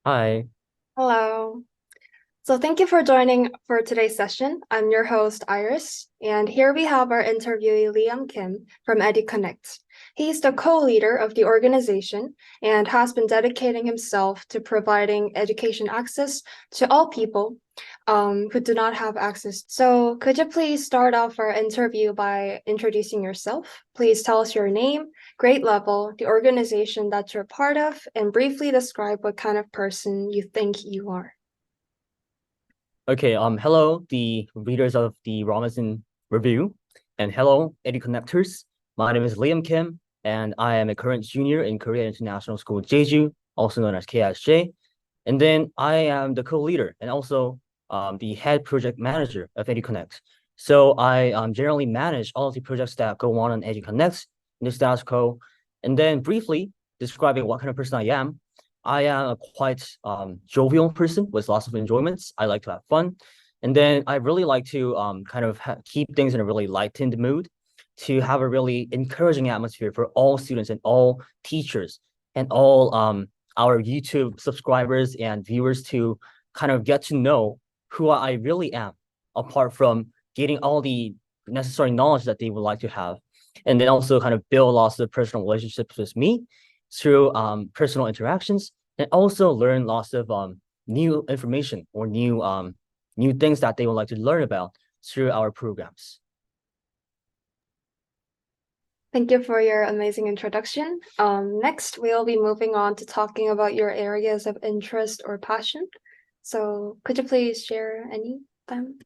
Hi. Hello. So thank you for joining for today's session. I'm your host, Iris, and here we have our interviewee, Liam Kim from EduConnect. He's the co-leader of the organization and has been dedicating himself to providing education access to all people who do not have access. So could you please start off our interview by introducing yourself? Please tell us your name, grade level, the organization that you're part of, and briefly describe what kind of person you think you are. Okay, hello, the readers of the Robinson Review, and hello, EduConnectors. My name is Liam Kim, and I am a current junior in Korea International School Jeju, also known as KSJ. And then I am the co-leader and also the head project manager of EduConnect. So I generally manage all of the projects that go on EduConnect in the status quo. And then briefly describing what kind of person I am a quite jovial person with lots of enjoyments. I like to have fun. And then I really like to kind of keep things in a really lightened mood to have a really encouraging atmosphere for all students and all teachers and all our YouTube subscribers and viewers to kind of get to know who I really am, apart from getting all the necessary knowledge that they would like to have. And then also kind of build lots of personal relationships with me through personal interactions, and also learn lots of new information or new things that they would like to learn about through our programs. Thank you for your amazing introduction. Next, we'll be moving on to talking about your areas of interest or passion. So could you please share any of them?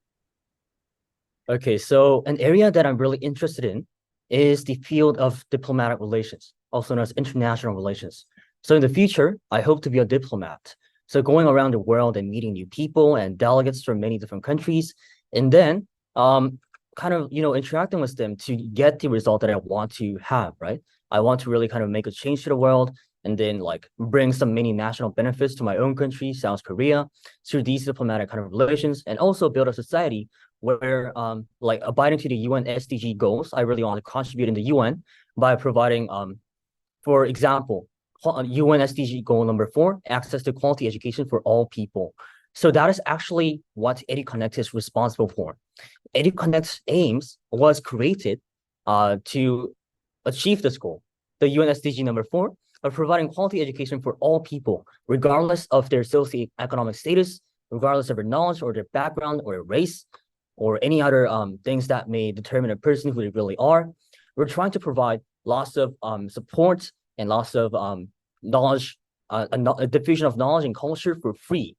Okay, so an area that I'm really interested in is the field of diplomatic relations, also known as international relations. So in the future, I hope to be a diplomat. So going around the world and meeting new people and delegates from many different countries, and then kind of interacting with them to get the result that I want to have, right? I want to really kind of make a change to the world and then like bring some many national benefits to my own country, South Korea, through these diplomatic kind of relations, and also build a society where like abiding to the UN SDG goals, I really want to contribute in the UN by providing for example, UN SDG goal number 4, access to quality education for all people. So that is actually what EduConnect is responsible for. EduConnect's aims was created to achieve this goal, the UN SDG number 4, of providing quality education for all people, regardless of their socioeconomic status, regardless of their knowledge or their background or their race, or any other things that may determine a person who they really are. We're trying to provide lots of support and lots of knowledge, a diffusion of knowledge and culture for free,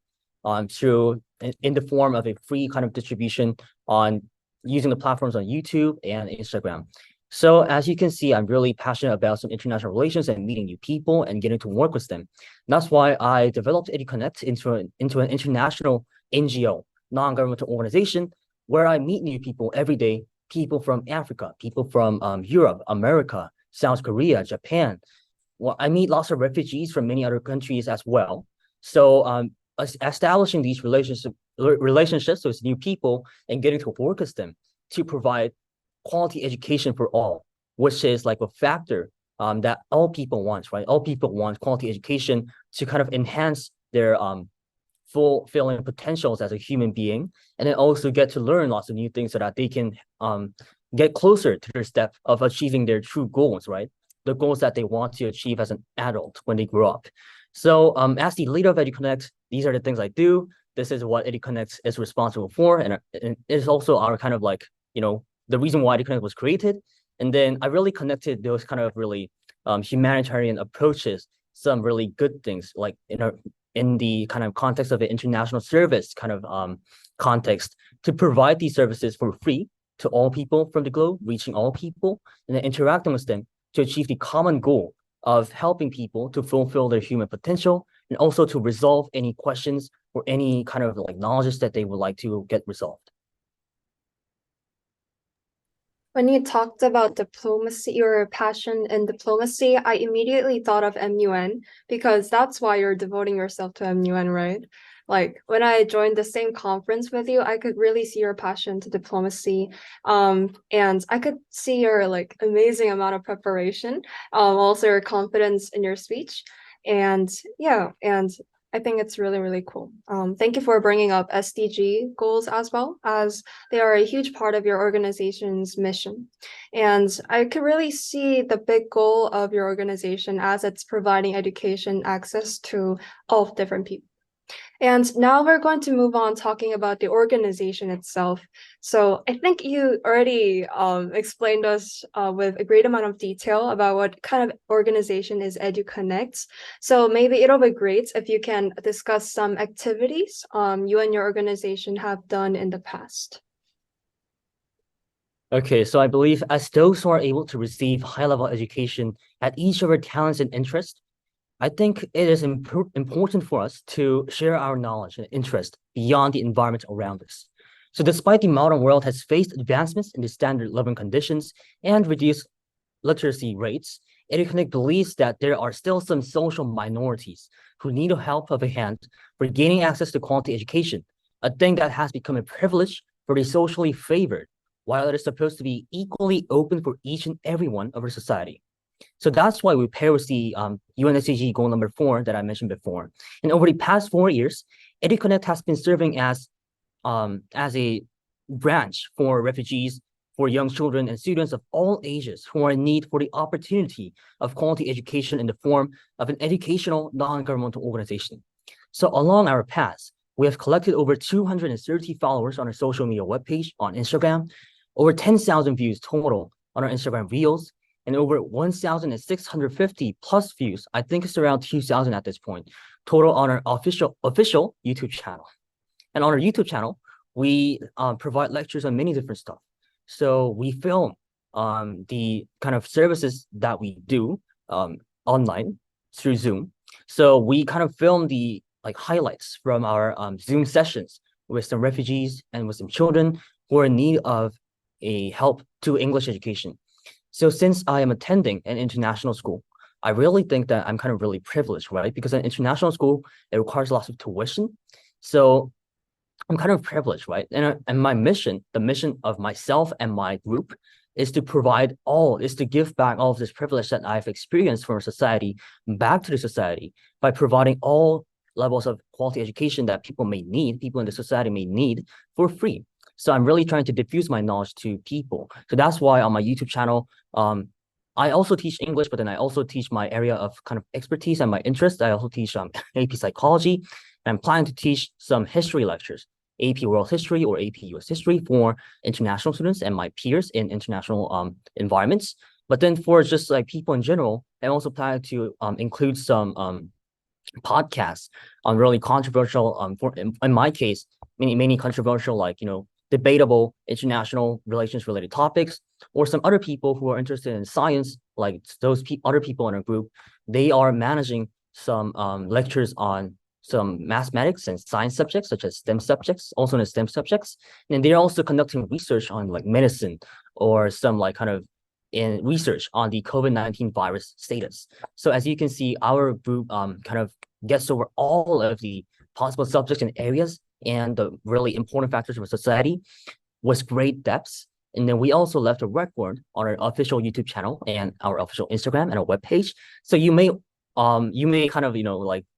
through in the form of a free kind of distribution on using the platforms on YouTube and Instagram. So as you can see, I'm really passionate about some international relations and meeting new people and getting to work with them. That's why I developed EduConnect into an international NGO, non-governmental organization, where I meet new people every day, people from Africa, people from Europe, America, South Korea, Japan. Well, I meet lots of refugees from many other countries as well. So establishing these relationships with new people and getting to work with them to provide quality education for all, which is like a factor that all people want, right? All people want quality education to kind of enhance their fulfilling potentials as a human being, and then also get to learn lots of new things so that they can get closer to their step of achieving their true goals, right? The goals that they want to achieve as an adult when they grow up. So as the leader of EduConnect, these are the things I do. This is what EduConnect is responsible for, and it is also our kind of like, the reason why EduConnect was created. And then I really connected those kind of really humanitarian approaches, some really good things, like in the kind of context of an international service kind of context, to provide these services for free to all people from the globe, reaching all people, and then interacting with them to achieve the common goal of helping people to fulfill their human potential, and also to resolve any questions or any kind of like knowledge that they would like to get resolved. When you talked about diplomacy, your passion in diplomacy, I immediately thought of MUN because that's why you're devoting yourself to MUN, right? Like when I joined the same conference with you, I could really see your passion to diplomacy. And I could see your like amazing amount of preparation, also your confidence in your speech. And yeah, and I think it's really, really cool. Thank you for bringing up SDG goals as well, as they are a huge part of your organization's mission. And I could really see the big goal of your organization as it's providing education access to all different people. And now we're going to move on talking about the organization itself. So I think you already explained us with a great amount of detail about what kind of organization is EduConnect. So maybe it'll be great if you can discuss some activities you and your organization have done in the past. Okay, so I believe as those who are able to receive high-level education at each of our talents and interests, I think it is important for us to share our knowledge and interest beyond the environment around us. So despite the modern world has faced advancements in the standard living conditions and reduced literacy rates, EduConnect believes that there are still some social minorities who need the help of a hand for gaining access to quality education, a thing that has become a privilege for the socially favored, while it is supposed to be equally open for each and every one of our society. So that's why we pair with the UN SDG goal number 4 that I mentioned before. And over the past 4 years, EduConnect has been serving as a branch for refugees, for young children and students of all ages who are in need for the opportunity of quality education in the form of an educational non-governmental organization. So along our paths, we have collected over 230 followers on our social media webpage on Instagram, over 10,000 views total on our Instagram Reels, and over 1,650 plus views. I think it's around 2,000 at this point, total on our official YouTube channel. And on our YouTube channel, we provide lectures on many different stuff. So we film the kind of services that we do online through Zoom. So we kind of film the highlights from our Zoom sessions with some refugees and with some children who are in need of a help to English education. So since I am attending an international school, I really think that I'm kind of really privileged, right? Because an international school, it requires lots of tuition. So I'm kind of privileged, right? And my mission, the mission of myself and my group is to give back all of this privilege that I've experienced from society back to the society by providing all levels of quality education that people in the society may need for free. So I'm really trying to diffuse my knowledge to people. So that's why on my YouTube channel, I also teach English, but then I also teach my area of kind of expertise and my interest. I also teach AP Psychology, and I'm planning to teach some history lectures, AP World History or AP US History for international students and my peers in international environments. But then for just like people in general, I also plan to include some podcasts on really controversial, in my case, many controversial, debatable international relations related topics, or some other people who are interested in science, like those other people in our group, they are managing some lectures on some mathematics and science subjects, such as STEM subjects, also known as STEM subjects. And they're also conducting research on medicine or some in research on the COVID-19 virus status. So as you can see, our group kind of gets over all of the possible subjects and areas and the really important factors of society with great depths. And then we also left a record on our official YouTube channel and our official Instagram and our webpage. So you may kind of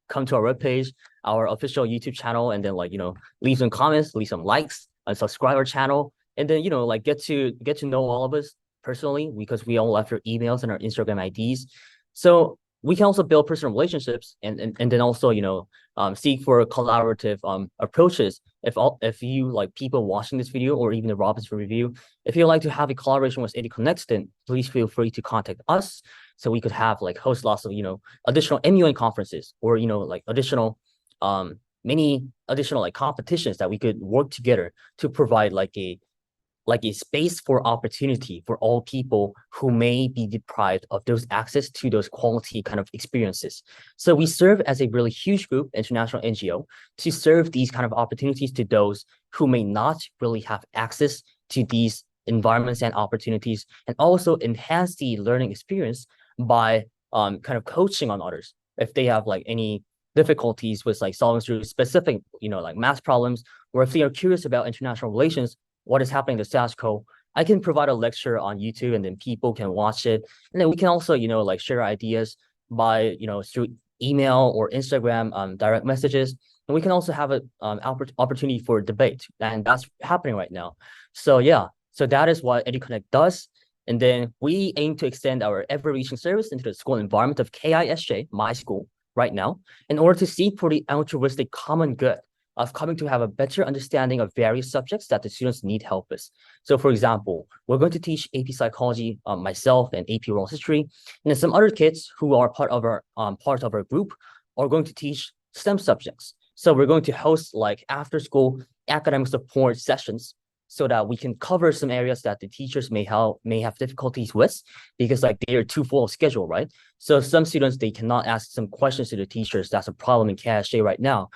come to our webpage, our official YouTube channel, and then leave some comments, leave some likes, and subscribe our channel, and then get to know all of us personally because we all left our emails and our Instagram IDs. So we can also build personal relationships and then also seek for collaborative approaches. If you people watching this video or even the Robinson review, if you'd like to have a collaboration with EduConnect, then please feel free to contact us so we could have host lots of additional MUN conferences or additional many additional competitions that we could work together to provide a space for opportunity for all people who may be deprived of those access to those quality kind of experiences. So we serve as a really huge group, international NGO, to serve these kind of opportunities to those who may not really have access to these environments and opportunities, and also enhance the learning experience by kind of coaching on others. If they have any difficulties with solving through specific, math problems, or if they are curious about international relations, what is happening to status quo, I can provide a lecture on YouTube and then people can watch it. And then we can also, share ideas by, through email or Instagram direct messages. And we can also have an opportunity for debate, and that's happening right now. So yeah, so that is what EduConnect does. And then we aim to extend our ever-reaching service into the school environment of KISJ, my school, right now, in order to seek for the altruistic common good of coming to have a better understanding of various subjects that the students need help with. So for example, we're going to teach AP Psychology, myself, and AP World History, and then some other kids who are part of our group are going to teach STEM subjects. So we're going to host like after-school academic support sessions so that we can cover some areas that the teachers may have difficulties with, because like they are too full of schedule, right? So some students, they cannot ask some questions to the teachers. That's a problem in KSJ right now.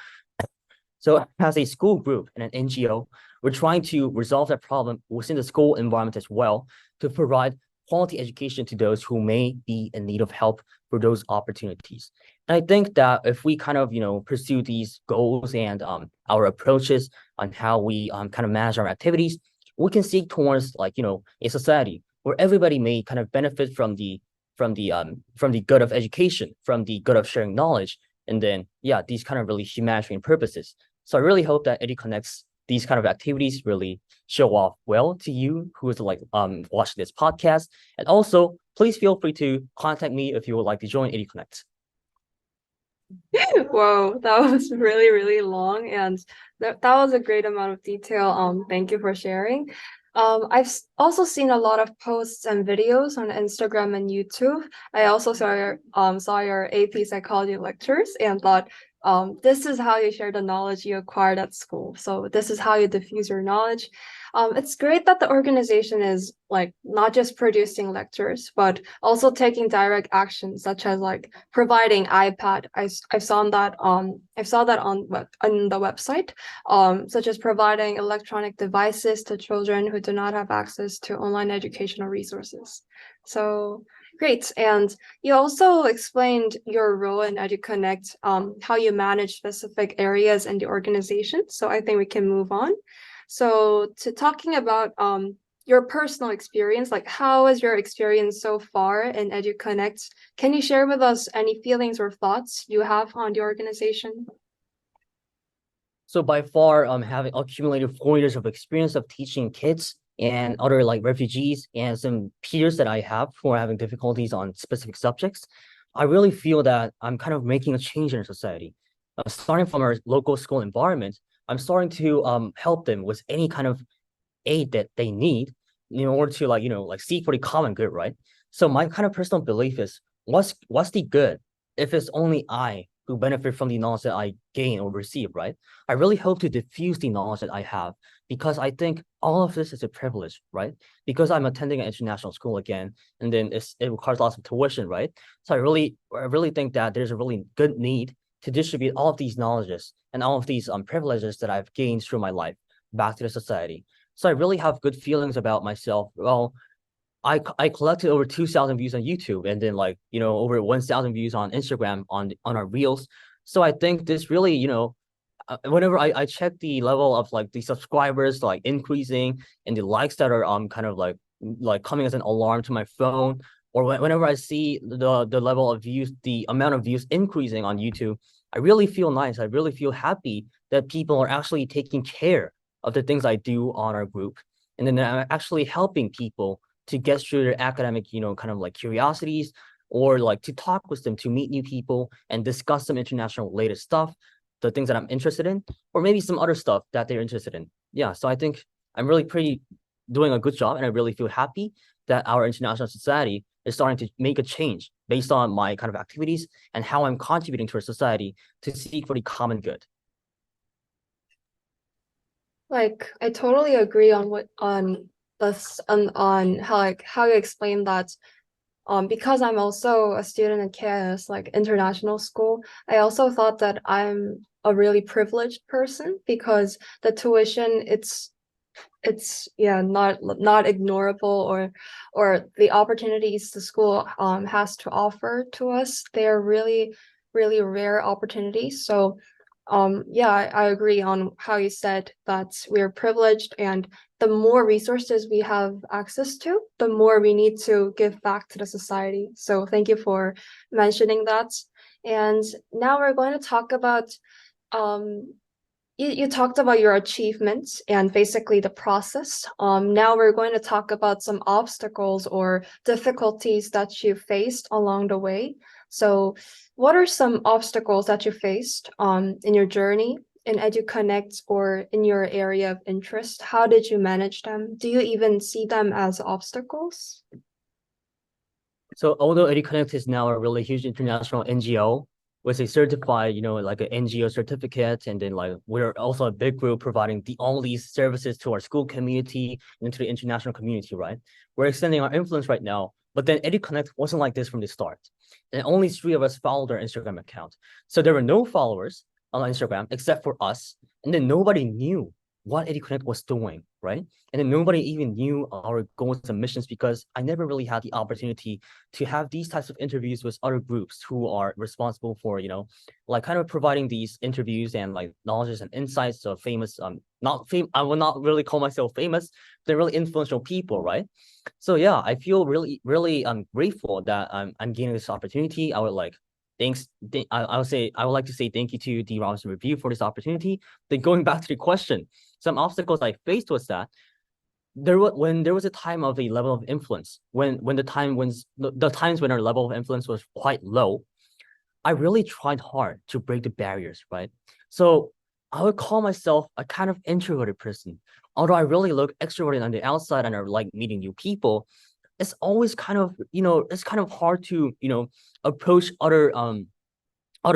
So as a school group and an NGO, we're trying to resolve that problem within the school environment as well, to provide quality education to those who may be in need of help for those opportunities. And I think that if we kind of, pursue these goals and our approaches on how we kind of manage our activities, we can seek towards like, a society where everybody may kind of benefit from the good of education, from the good of sharing knowledge, and then, yeah, these kind of really humanitarian purposes. So I really hope that EduConnect's these kind of activities really show off well to you who is like watching this podcast. And also, please feel free to contact me if you would like to join EduConnect. Whoa, that was really, really long, and that was a great amount of detail. Thank you for sharing. I've also seen a lot of posts and videos on Instagram and YouTube. I also saw your AP Psychology lectures and thought, this is how you share the knowledge you acquired at school. So this is how you diffuse your knowledge. It's great that the organization is like not just producing lectures, but also taking direct action, such as like providing iPad. I saw that on the website, such as providing electronic devices to children who do not have access to online educational resources. So great. And you also explained your role in EduConnect, how you manage specific areas in the organization. So I think we can move on. So to talking about your personal experience, like how is your experience so far in EduConnect? Can you share with us any feelings or thoughts you have on the organization? So by far, having accumulated 4 years of experience of teaching kids and other like refugees and some peers that I have who are having difficulties on specific subjects, I really feel that I'm kind of making a change in society. Starting from our local school environment, I'm starting to help them with any kind of aid that they need in order to like seek for the common good, right? So my kind of personal belief is, what's the good if it's only I who benefit from the knowledge that I gain or receive, right? I really hope to diffuse the knowledge that I have, because I think all of this is a privilege, right? Because I'm attending an international school again, and then it requires lots of tuition, right? So I really think that there's a really good need to distribute all of these knowledges and all of these privileges that I've gained through my life back to the society. So I really have good feelings about myself. Well, I collected over 2,000 views on YouTube, and then over 1,000 views on Instagram on our reels. So I think this really, whenever I check the level of like the subscribers like increasing and the likes that are kind of like coming as an alarm to my phone, or whenever I see the level of views, the amount of views increasing on YouTube, I really feel nice. I really feel happy that people are actually taking care of the things I do on our group, and then I'm actually helping people to get through their academic, kind of like curiosities, or like to talk with them, to meet new people and discuss some international related stuff, the things that I'm interested in, or maybe some other stuff that they're interested in. Yeah, so I think I'm really doing a good job, and I really feel happy that our international society is starting to make a change based on my kind of activities and how I'm contributing to our society to seek for the common good. Like, I totally agree on how you explain that. Because I'm also a student at KIS, like international school, I also thought that I'm a really privileged person, because the tuition, it's not ignorable, or the opportunities the school has to offer to us, they're really, really rare opportunities. So yeah, I agree on how you said that we're privileged, and the more resources we have access to, the more we need to give back to the society. So thank you for mentioning that. And now we're going to talk about you talked about your achievements and basically the process. Now we're going to talk about some obstacles or difficulties that you faced along the way. So, what are some obstacles that you faced in your journey in EduConnect or in your area of interest? How did you manage them? Do you even see them as obstacles? So although EduConnect is now a really huge international NGO with a certified, like an NGO certificate, and then like we're also a big group providing all these services to our school community and to the international community, right? We're extending our influence right now, but then EduConnect wasn't like this from the start. And only 3 of us followed our Instagram account. So there were no followers on Instagram except for us. And then nobody knew what EduConnect was doing, right? And then nobody even knew our goals and missions because I never really had the opportunity to have these types of interviews with other groups who are responsible for, like kind of providing these interviews and like knowledge and insights of famous, I will not really call myself famous, they're really influential people, right? So yeah, I feel really, really grateful that I'm getting this opportunity. I would like I would like to say thank you to the Robinson Review for this opportunity. Then going back to the question, some obstacles I faced was that when there was a time of a level of influence, when the times when our level of influence was quite low, I really tried hard to break the barriers, right? So I would call myself a kind of introverted person. Although I really look extroverted on the outside and I like meeting new people, it's always kind of, it's kind of hard to, approach other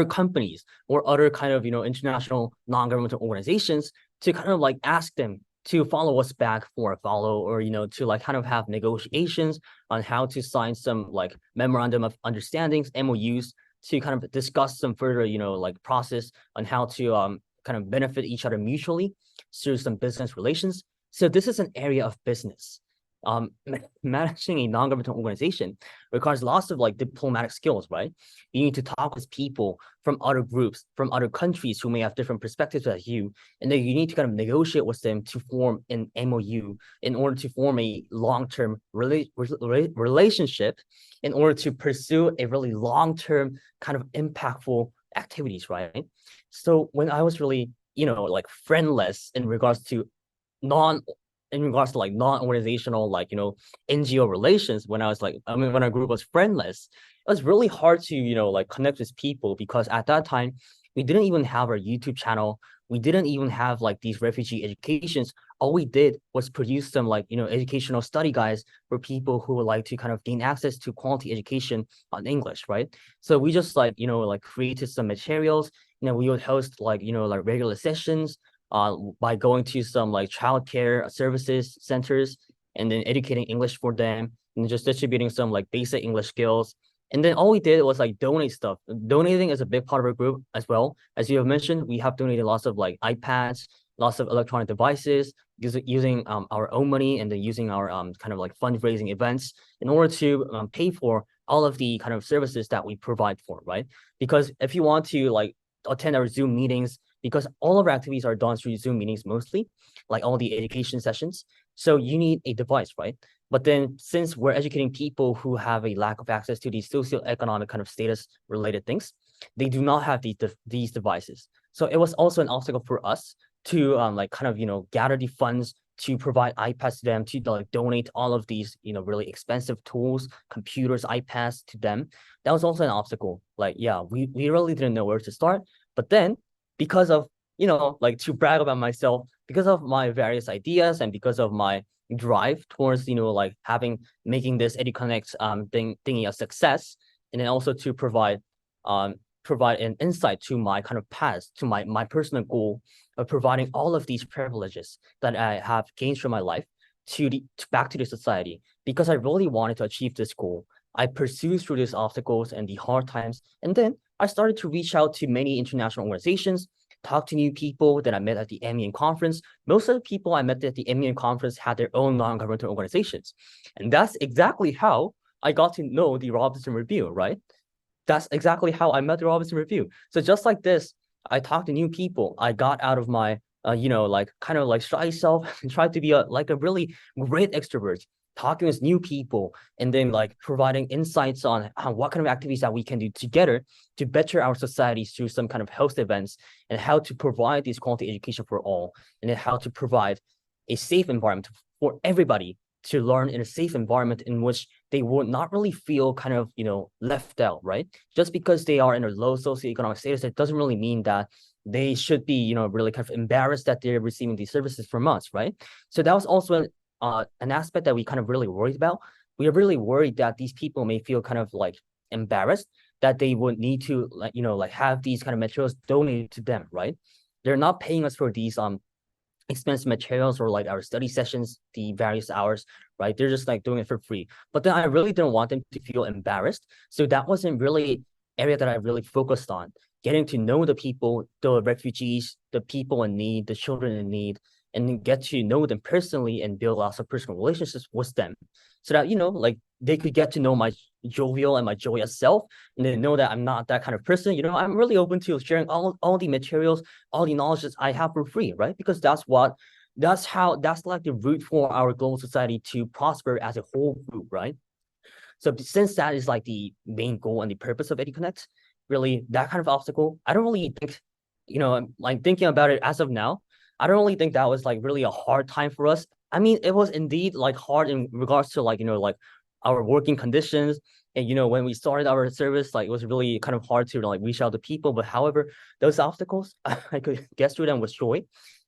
companies or other kind of, international non-governmental organizations to kind of like ask them to follow us back for a follow or, to like kind of have negotiations on how to sign some like memorandum of understandings, MOUs, to kind of discuss some further, like process on how to kind of benefit each other mutually through some business relations. So this is an area of business. Managing a non-governmental organization requires lots of like diplomatic skills, right? You need to talk with people from other groups, from other countries who may have different perspectives as you, and then you need to kind of negotiate with them to form an MOU in order to form a long-term relationship, in order to pursue a really long-term kind of impactful activities, right? So when I was really, like friendless in regards to non-organizational, like, NGO relations, when our group was friendless, it was really hard to, like connect with people because at that time, we didn't even have our YouTube channel. We didn't even have like these refugee educations. All we did was produce some like, educational study guides for people who would like to kind of gain access to quality education on English, right? So we just like, like created some materials, we would host like, like regular sessions, by going to some like childcare services centers and then educating English for them and just distributing some like basic English skills. And then all we did was like donate stuff. Donating is a big part of our group as well. As you have mentioned, we have donated lots of like iPads, lots of electronic devices, using our own money and then using our kind of like fundraising events in order to pay for all of the kind of services that we provide for, right? Because if you want to like attend our Zoom meetings, because all of our activities are done through Zoom meetings mostly, like all the education sessions. So you need a device, right? But then since we're educating people who have a lack of access to these socioeconomic kind of status related things, they do not have these devices. So it was also an obstacle for us to like kind of, gather the funds to provide iPads to them, to like donate all of these, really expensive tools, computers, iPads to them. That was also an obstacle. Like, yeah, we really didn't know where to start. But then because of, like to brag about myself, because of my various ideas and because of my drive towards, like making this EduConnect thingy a success, and then also to provide an insight to my kind of past, to my personal goal of providing all of these privileges that I have gained from my life back to the society, because I really wanted to achieve this goal. I pursued through these obstacles and the hard times, and then I started to reach out to many international organizations, talk to new people that I met at the MEN conference. Most of the people I met at the MEN conference had their own non-governmental organizations. And that's exactly how I got to know the Robinson Review, right? That's exactly how I met the Robinson Review. So just like this, I talked to new people. I got out of my, like kind of like shy self and tried to be like a really great extrovert. talking with new people, and then like providing insights on what kind of activities that we can do together to better our societies through some kind of host events, and how to provide this quality education for all, and then how to provide a safe environment for everybody to learn in a safe environment in which they will not really feel kind of, left out, right? Just because they are in a low socioeconomic status, it doesn't really mean that they should be, really kind of embarrassed that they're receiving these services from us, right? So that was also an aspect that we kind of really worried about. We are really worried that these people may feel kind of like embarrassed that they would need to have these kind of materials donated to them, right? They're not paying us for these expensive materials or like our study sessions, the various hours, right? They're just like doing it for free. But then I really didn't want them to feel embarrassed. So that wasn't really area that I really focused on, getting to know the people, the refugees, the people in need, the children in need, and then get to know them personally and build lots of personal relationships with them, so that, like they could get to know my jovial and my joyous self, and then know that I'm not that kind of person. I'm really open to sharing all the materials, all the knowledge that I have for free, right? Because that's like the root for our global society to prosper as a whole group, right? So since that is like the main goal and the purpose of EduConnect, really that kind of obstacle, I don't really think, like thinking about it as of now, I don't really think that was like really a hard time for us. I mean, it was indeed like hard in regards to like, like our working conditions. And, when we started our service, like it was really kind of hard to like reach out to people. But however, those obstacles, I could get through them with joy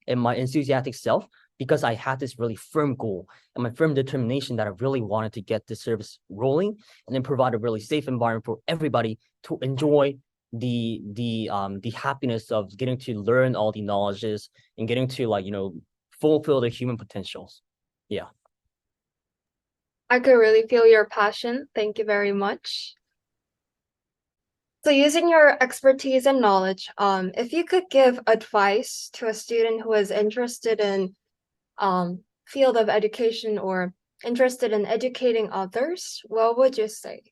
and my enthusiastic self, because I had this really firm goal and my firm determination that I really wanted to get this service rolling and then provide a really safe environment for everybody to enjoy the happiness of getting to learn all the knowledges and getting to like, fulfill their human potentials. Yeah. I could really feel your passion. Thank you very much. So using your expertise and knowledge, if you could give advice to a student who is interested in field of education or interested in educating others, what would you say?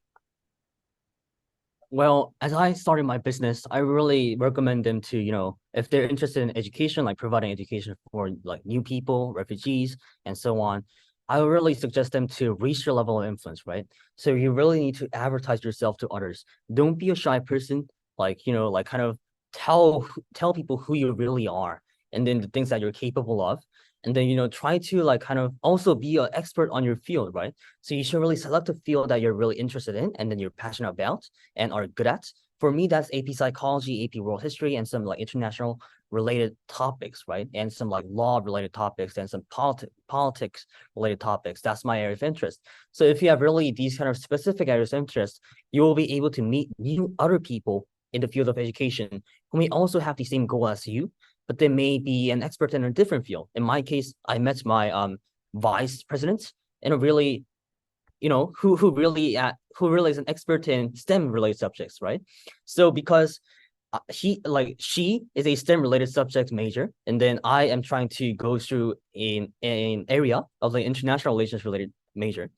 Well, as I started my business, I really recommend them to, if they're interested in education, like providing education for like new people, refugees, and so on, I would really suggest them to reach your level of influence, right? So you really need to advertise yourself to others. Don't be a shy person, like, like kind of tell people who you really are and then the things that you're capable of. And then, try to like kind of also be an expert on your field, right? So you should really select a field that you're really interested in and then you're passionate about and are good at. For me, that's AP Psychology, AP World History, and some like international related topics, right? And some like law related topics and some politics related topics. That's my area of interest. So if you have really these kind of specific areas of interest, you will be able to meet new other people in the field of education who may also have the same goal as you, but they may be an expert in a different field. In my case, I met my vice president and a really, who really is an expert in STEM related subjects, right? So because she is a STEM related subject major, and then I am trying to go through an area of the international relations related major.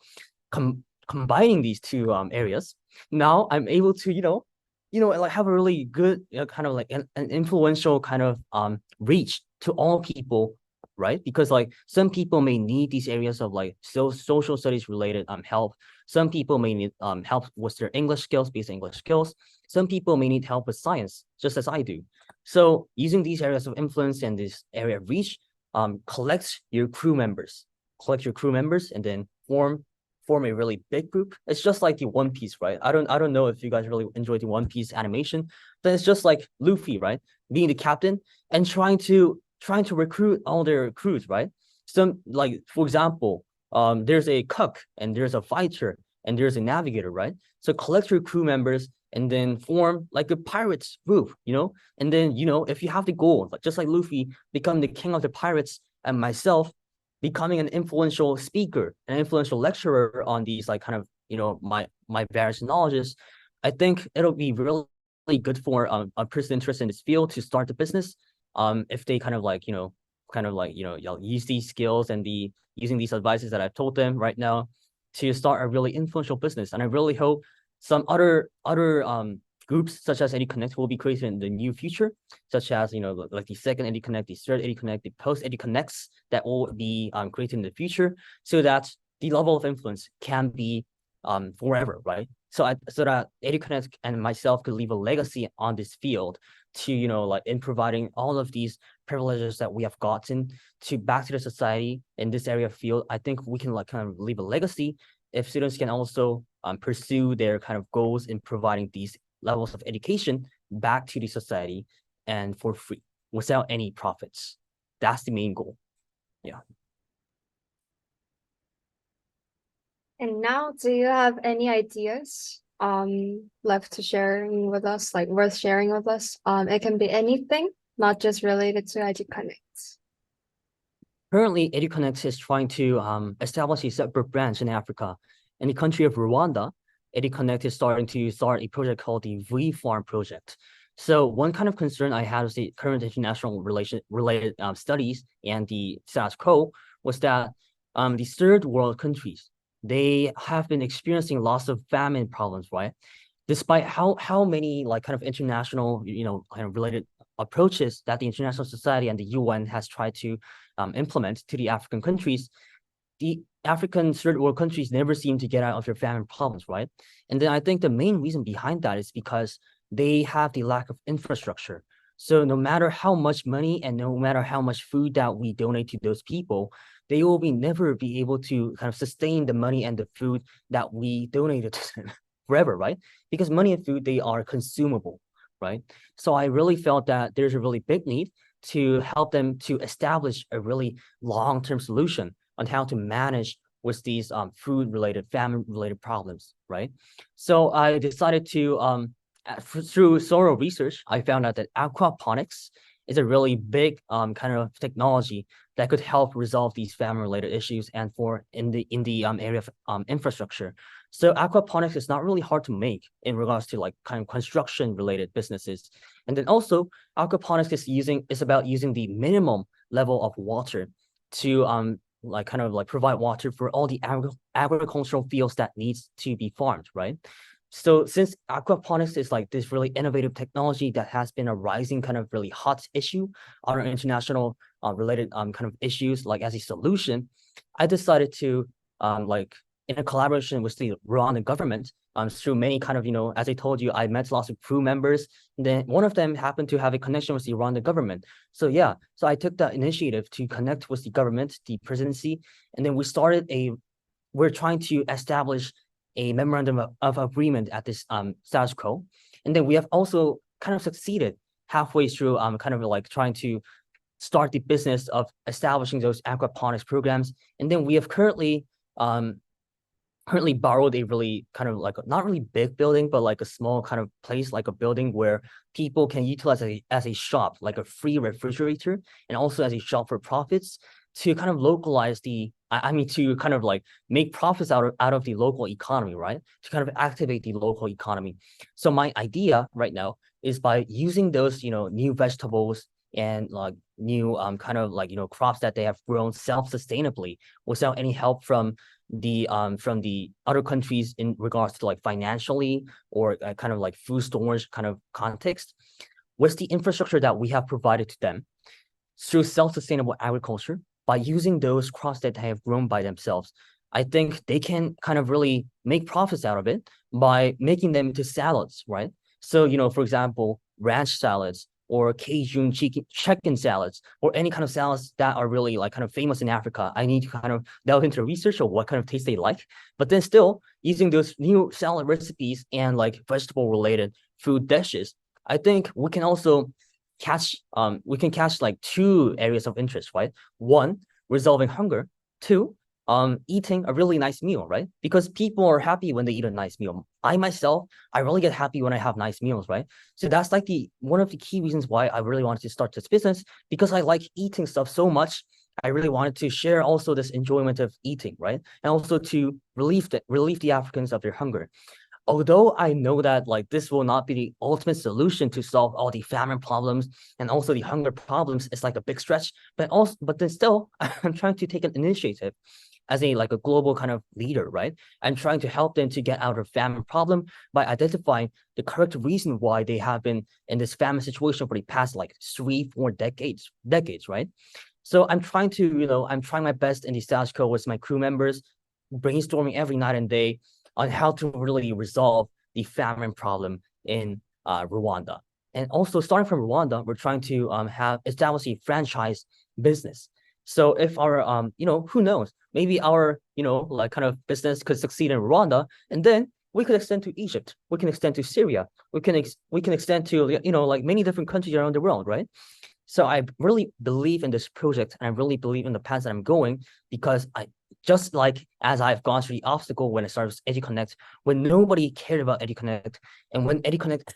Combining these two areas, now I'm able to like have a really good kind of like an influential kind of reach to all people, right? Because like some people may need these areas of like social studies related help. Some people may need help with their English skills, basic English skills. Some people may need help with science, just as I do. So using these areas of influence and this area of reach, collect your crew members, and then form a really big group. It's just like the One Piece, right? I don't know if you guys really enjoy the One Piece animation, but it's just like Luffy, right? Being the captain and trying to recruit all their crews, right? Some like, for example, there's a cook and there's a fighter and there's a navigator, right? So collect your crew members and then form like a pirates group, and then if you have the goal, like just like Luffy, become the king of the pirates, and myself becoming an influential speaker, an influential lecturer on these like kind of my various knowledges, I think it'll be really good for a person interested in this field to start the business. If they kind of like use these skills and using these advices that I've told them right now to start a really influential business. And I really hope some other groups such as EduConnect will be created in the near future, such as like the second EduConnect, the third EduConnect, the post EduConnects that will be created in the future, so that the level of influence can be forever, right? So that EduConnect and myself could leave a legacy on this field to, like in providing all of these privileges that we have gotten to back to the society in this area of field. I think we can like kind of leave a legacy if students can also pursue their kind of goals in providing these levels of education back to the society and for free without any profits. That's the main goal. Yeah. And now, do you have any ideas left to share with us, like worth sharing with us? It can be anything, not just related to EduConnect. Currently, EduConnect is trying to establish a separate branch in Africa. In the country of Rwanda, EduConnect is starting to start a project called the V-Farm project. So one kind of concern I had with the current international related studies and the status quo was that the third world countries, they have been experiencing lots of famine problems, right? Despite how many like kind of international, kind of related approaches that the international society and the UN has tried to implement to the African countries, the African third world countries never seem to get out of their famine problems, right? And then I think the main reason behind that is because they have the lack of infrastructure. So no matter how much money and no matter how much food that we donate to those people, they will never be able to kind of sustain the money and the food that we donated to them forever, right? Because money and food, they are consumable, right? So I really felt that there's a really big need to help them to establish a really long-term solution on how to manage with these food-related, famine-related problems, right? So I decided to, through thorough research, I found out that aquaponics is a really big kind of technology that could help resolve these famine-related issues and in the area of infrastructure. So aquaponics is not really hard to make in regards to like kind of construction-related businesses. And then also aquaponics is about using the minimum level of water to like kind of like provide water for all the agricultural fields that needs to be farmed, right? So since aquaponics is like this really innovative technology that has been a rising kind of really hot issue on our international related kind of issues, like as a solution, I decided to like in a collaboration with the Rwandan government, through many kind of, as I told you, I met lots of crew members. And then one of them happened to have a connection with the Rwandan government. So yeah, so I took that initiative to connect with the government, the presidency, and then we're trying to establish a memorandum of agreement at this status quo. And then we have also kind of succeeded halfway through kind of like trying to start the business of establishing those aquaponics programs. And then we have currently borrowed a really kind of like not really big building, but like a small kind of place, like a building where people can utilize as a shop, like a free refrigerator, and also as a shop for profits to kind of localize to kind of like make profits out of the local economy, right? To kind of activate the local economy. So my idea right now is by using those, new vegetables and like new kind of like, crops that they have grown self-sustainably without any help from the other countries in regards to like financially or kind of like food storage kind of context, with the infrastructure that we have provided to them through self-sustainable agriculture. By using those crops that they have grown by themselves, I think they can kind of really make profits out of it by making them into salads, right? So, for example, ranch salads or Cajun chicken salads or any kind of salads that are really like kind of famous in Africa. I need to kind of delve into research of what kind of taste they like, but then still using those new salad recipes and like vegetable related food dishes, I think we can also catch like two areas of interest, right? One, resolving hunger. Two, eating a really nice meal, right? Because people are happy when they eat a nice meal. I myself, I really get happy when I have nice meals, right? So that's like one of the key reasons why I really wanted to start this business, because I like eating stuff so much. I really wanted to share also this enjoyment of eating, right? And also to relieve the Africans of their hunger. Although I know that like this will not be the ultimate solution to solve all the famine problems and also the hunger problems, it's like a big stretch. But then still, I'm trying to take an initiative as a global kind of leader, right? I'm trying to help them to get out of famine problem by identifying the correct reason why they have been in this famine situation for the past like 3-4 decades, right? So I'm trying my best in the status quo with my crew members. brainstorming every night and day on how to really resolve the famine problem in Rwanda. And also starting from Rwanda, we're trying to establish a franchise business. So if our who knows, maybe our like kind of business could succeed in Rwanda, and then we could extend to Egypt, we can extend to Syria, we can extend to like many different countries around the world, right? So I really believe in this project, and I really believe in the path that I'm going, because I just like as I've gone through the obstacle when I started EduConnect, when nobody cared about EduConnect, and when EduConnect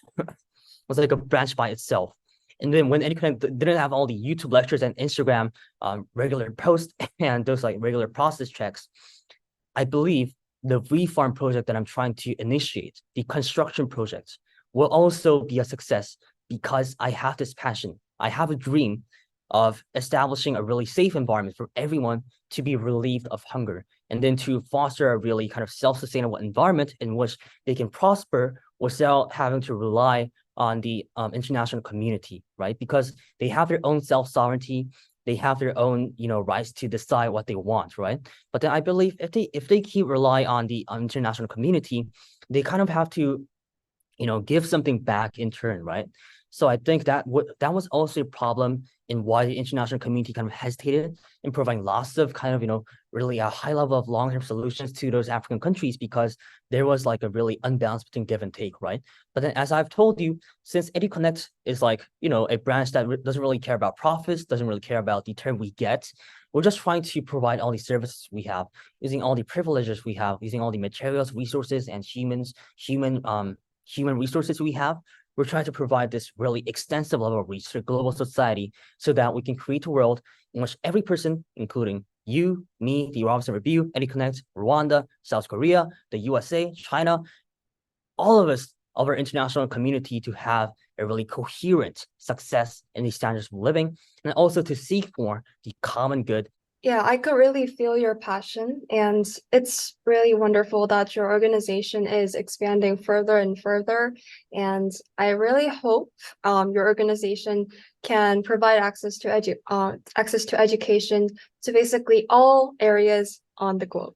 was like a branch by itself. And then when EduConnect didn't have all the YouTube lectures and Instagram regular posts and those like regular process checks, I believe the reform project that I'm trying to initiate, the construction project, will also be a success, because I have this passion. I have a dream of establishing a really safe environment for everyone to be relieved of hunger, and then to foster a really kind of self-sustainable environment in which they can prosper without having to rely on the international community, right? Because they have their own self-sovereignty, they have their own rights to decide what they want, right? But then I believe if they keep relying on the international community, they kind of have to give something back in turn, right? So I think that was also a problem in why the international community kind of hesitated in providing lots of kind of really a high level of long-term solutions to those African countries, because there was like a really unbalance between give and take, right? But then, as I've told you, since EduConnect is like a branch that doesn't really care about profits, doesn't really care about the term we get, we're just trying to provide all the services we have, using all the privileges we have, using all the materials, resources, and human resources we have. We're trying to provide this really extensive level of reach to global society, so that we can create a world in which every person, including you, me, the Robinson Review, EduConnect, Rwanda, South Korea, the USA, China, all of us, of our international community, to have a really coherent success in the standards of living, and also to seek for the common good. Yeah, I could really feel your passion, and it's really wonderful that your organization is expanding further and further. And I really hope your organization can provide access to education to basically all areas on the globe.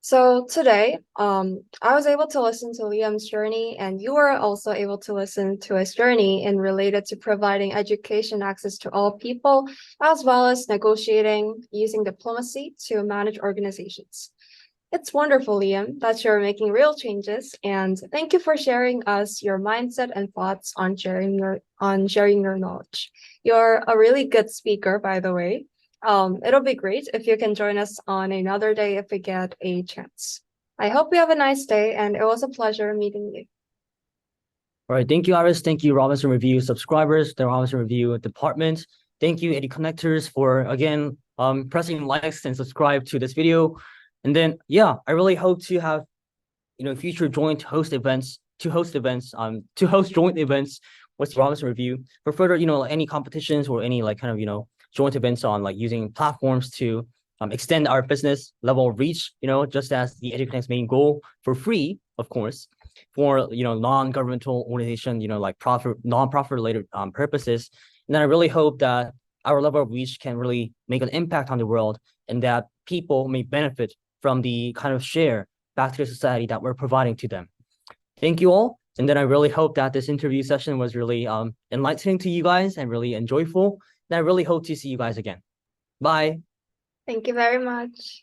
So today, I was able to listen to Liam's journey, and you were also able to listen to his journey in related to providing education access to all people, as well as negotiating using diplomacy to manage organizations. It's wonderful, Liam, that you're making real changes, and thank you for sharing us your mindset and thoughts on sharing your knowledge. You're a really good speaker, by the way. It'll be great if you can join us on another day if we get a chance. I hope you have a nice day, and it was a pleasure meeting you. All right, thank you, Iris. Thank you, Robinson Review subscribers, the Robinson Review department. Thank you, EduConnectors, for again pressing likes and subscribe to this video. And then I really hope to have future joint host events, to host joint events with Robinson Review for further any competitions or any like kind of joint events on like using platforms to extend our business level of reach, just as the EduConnect's main goal, for free, of course, for non-governmental organization, like non-profit related purposes. And then I really hope that our level of reach can really make an impact on the world, and that people may benefit from the kind of share back to the society that we're providing to them. Thank you all. And then I really hope that this interview session was really enlightening to you guys and really enjoyable. And I really hope to see you guys again. Bye. Thank you very much.